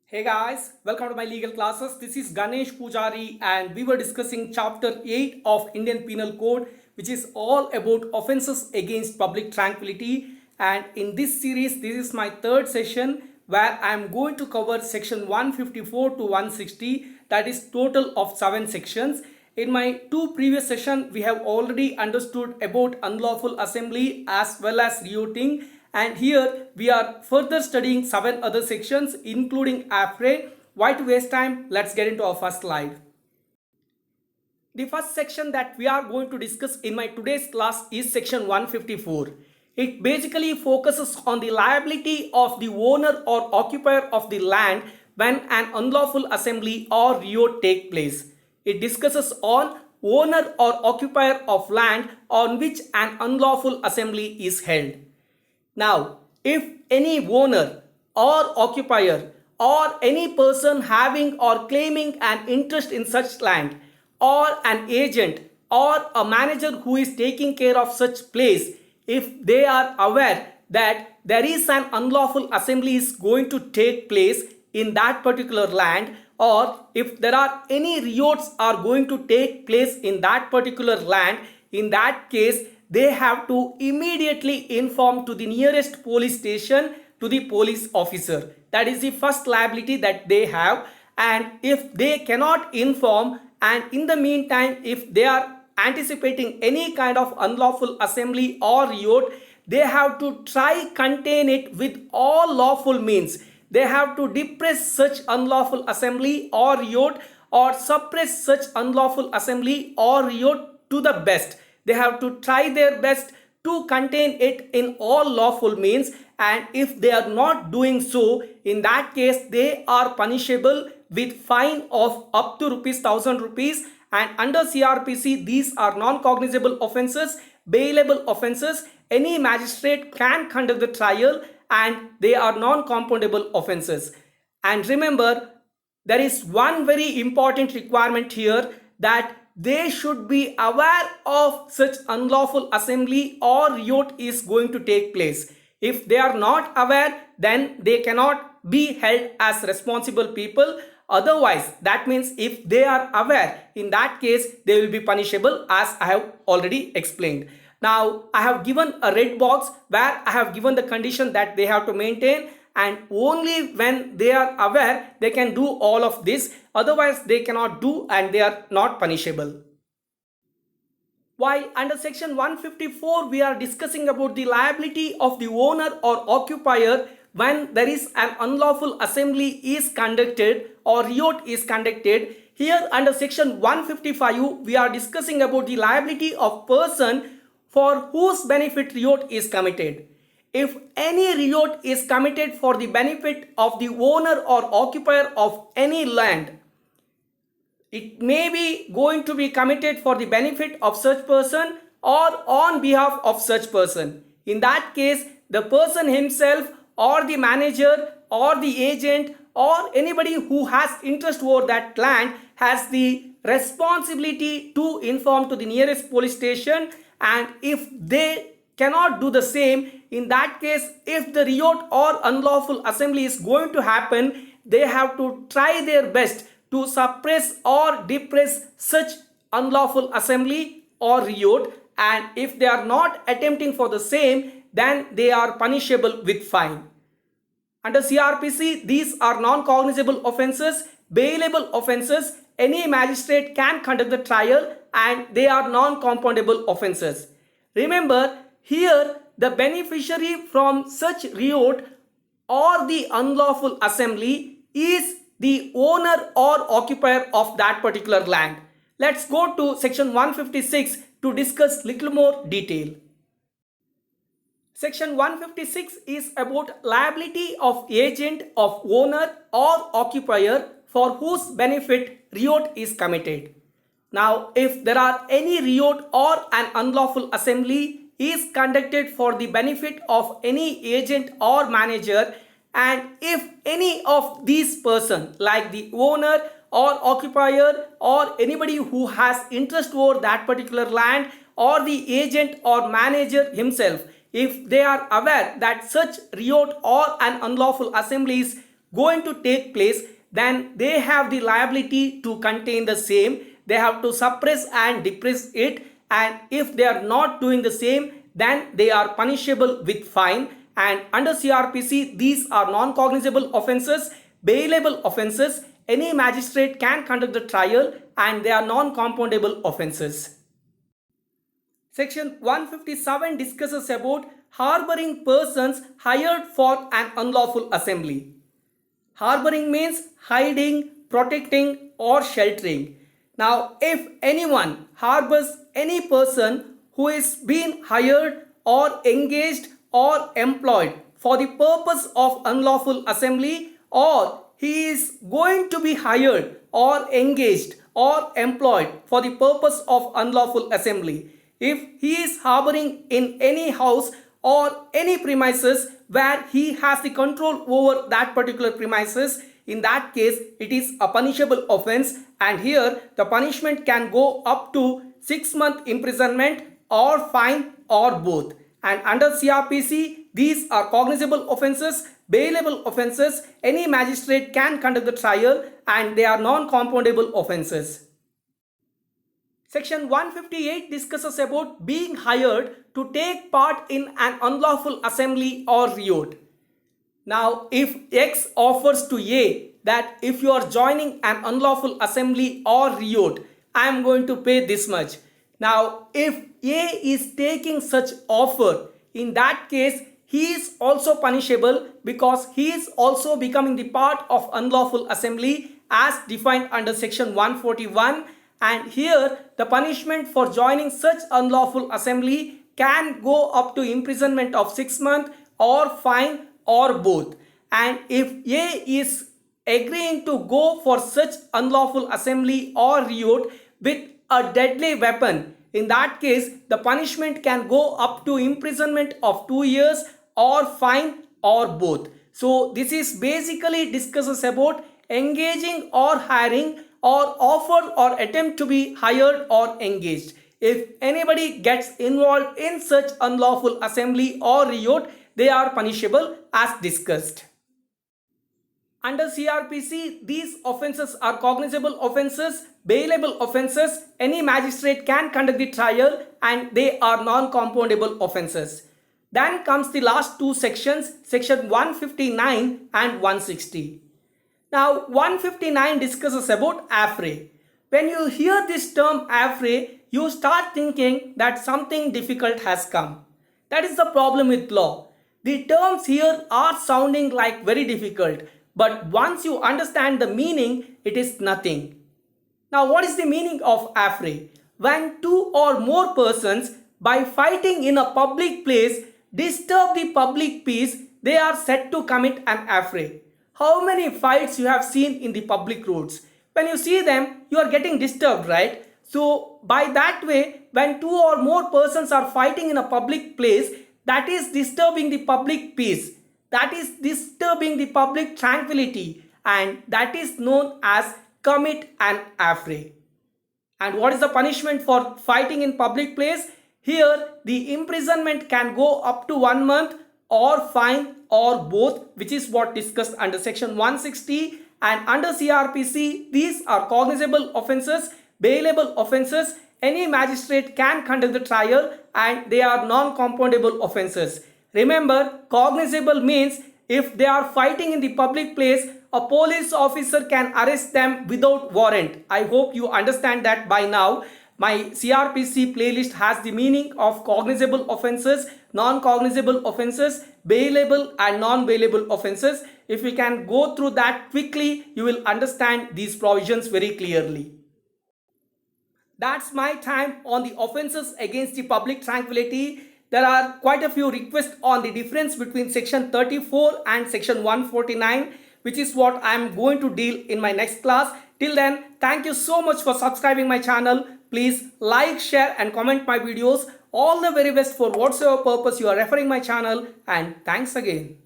Hey guys, welcome to my legal classes. This is Ganesh Pujari and we were discussing chapter 8 of Indian Penal Code, which is all about offenses against public tranquility. And in this series, this is my third session where I am going to cover section 154 to 160, that is total of 7 sections. In my two previous sessions, we have already understood about unlawful assembly as well as rioting, and here we are further studying 7 other sections including affray. Why to waste time? Let's get into our first slide. The first section that we are going to discuss in my today's class is section 154. It basically focuses on the liability of the owner or occupier of the land when an unlawful assembly or riot take place. It discusses on owner or occupier of land on which an unlawful assembly is held. Now, if any owner or occupier or any person having or claiming an interest in such land, or an agent or a manager who is taking care of such place, if they are aware that there is an unlawful assembly is going to take place in that particular land, or if there are any riots are going to take place in that particular land, in that case they have to immediately inform to the nearest police station to the police officer. That is the first liability that they have. And if they cannot inform, and in the meantime if they are anticipating any kind of unlawful assembly or riot, they have to try contain it with all lawful means. They have to depress such unlawful assembly or riot, or suppress such unlawful assembly or riot to the best. They have to try their best to contain it in all lawful means, and if they are not doing so, in that case they are punishable with fine of up to ₹1,000 rupees. And under CRPC these are non-cognizable offences, bailable offences. Any magistrate can conduct the trial and they are non-compoundable offences. And remember, there is one very important requirement here, that they should be aware of such unlawful assembly or riot is going to take place. If they are not aware, then they cannot be held as responsible people. Otherwise, that means if they are aware, in that case they will be punishable, as I have already explained. Now I have given a red box where I have given the condition that they have to maintain, and only when they are aware they can do all of this, otherwise they cannot do and they are not punishable. While under section 154 we are discussing about the liability of the owner or occupier when there is an unlawful assembly is conducted or riot is conducted, here under section 155 we are discussing about the liability of person for whose benefit riot is committed. If any riot is committed for the benefit of the owner or occupier of any land, it may be going to be committed for the benefit of such person or on behalf of such person. In that case, the person himself or the manager or the agent or anybody who has interest over that land has the responsibility to inform to the nearest police station. And if they cannot do the same, in that case if the riot or unlawful assembly is going to happen, they have to try their best to suppress or depress such unlawful assembly or riot, and if they are not attempting for the same, then they are punishable with fine. Under CRPC these are non-cognizable offences, bailable offences. Any magistrate can conduct the trial and they are non-compoundable offences. Remember, here the beneficiary from such riot or the unlawful assembly is the owner or occupier of that particular land. Let's go to section 156 to discuss little more detail. Section 156 is about liability of agent of owner or occupier for whose benefit riot is committed. Now, if there are any riot or an unlawful assembly is conducted for the benefit of any agent or manager, and if any of these persons like the owner or occupier or anybody who has interest over that particular land or the agent or manager himself, if they are aware that such riot or an unlawful assembly is going to take place, then they have the liability to contain the same. They have to suppress and depress it, and if they are not doing the same, then they are punishable with fine. And under CRPC, these are non-cognizable offences, bailable offences. Any magistrate can conduct the trial, and they are non-compoundable offences. Section 157 discusses about harboring persons hired for an unlawful assembly. Harboring means hiding, protecting, or sheltering. Now, if anyone harbors any person who is being hired or engaged or employed for the purpose of unlawful assembly, or he is going to be hired or engaged or employed for the purpose of unlawful assembly, if he is harboring in any house or any premises where he has the control over that particular premises, in that case it is a punishable offense, and here the punishment can go up to 6 months imprisonment or fine or both. And under CRPC, these are cognizable offences, bailable offences. Any magistrate can conduct the trial, and they are non-compoundable offences. Section 158 discusses about being hired to take part in an unlawful assembly or riot. Now, if X offers to A that if you are joining an unlawful assembly or riot, I am going to pay this much. Now, if A is taking such offer, in that case, he is also punishable because he is also becoming the part of unlawful assembly as defined under section 141. And here the punishment for joining such unlawful assembly can go up to imprisonment of 6 months or fine or both. And if A is agreeing to go for such unlawful assembly or riot with a deadly weapon, in that case the punishment can go up to imprisonment of 2 years or fine or both. So this is basically discusses about engaging or hiring or offer or attempt to be hired or engaged. If anybody gets involved in such unlawful assembly or riot, they are punishable as discussed. Under CRPC, these offences are cognizable offences, bailable offences. Any magistrate can conduct the trial, and they are non-compoundable offences. Then comes the last two sections, section 159 and 160. Now 159 discusses about affray. When you hear this term affray, you start thinking that something difficult has come. That is the problem with law. The terms here are sounding like very difficult, but once you understand the meaning, it is nothing. Now what is the meaning of affray? When two or more persons by fighting in a public place disturb the public peace, they are said to commit an affray. How many fights you have seen in the public roads? When you see them, you are getting disturbed, right? So by that way, when two or more persons are fighting in a public place, that is disturbing the public peace. That is disturbing the public tranquility, and that is known as commit an affray. And what is the punishment for fighting in public place? Here the imprisonment can go up to 1 month or fine or both, which is what discussed under section 160. And under CRPC, these are cognizable offences, bailable offences. Any magistrate can conduct the trial, and they are non-compoundable offences. Remember, cognizable means if they are fighting in the public place, a police officer can arrest them without warrant. I hope you understand that by now. My CRPC playlist has the meaning of cognizable offences, non-cognizable offences, bailable and non-bailable offences. If we can go through that quickly, you will understand these provisions very clearly. That's my time on the offences against the public tranquility. There are quite a few requests on the difference between section 34 and section 149, which is what I am going to deal in my next class. Till then, thank you so much for subscribing my channel. Please like, share and comment my videos. All the very best for whatsoever purpose you are referring my channel, and thanks again.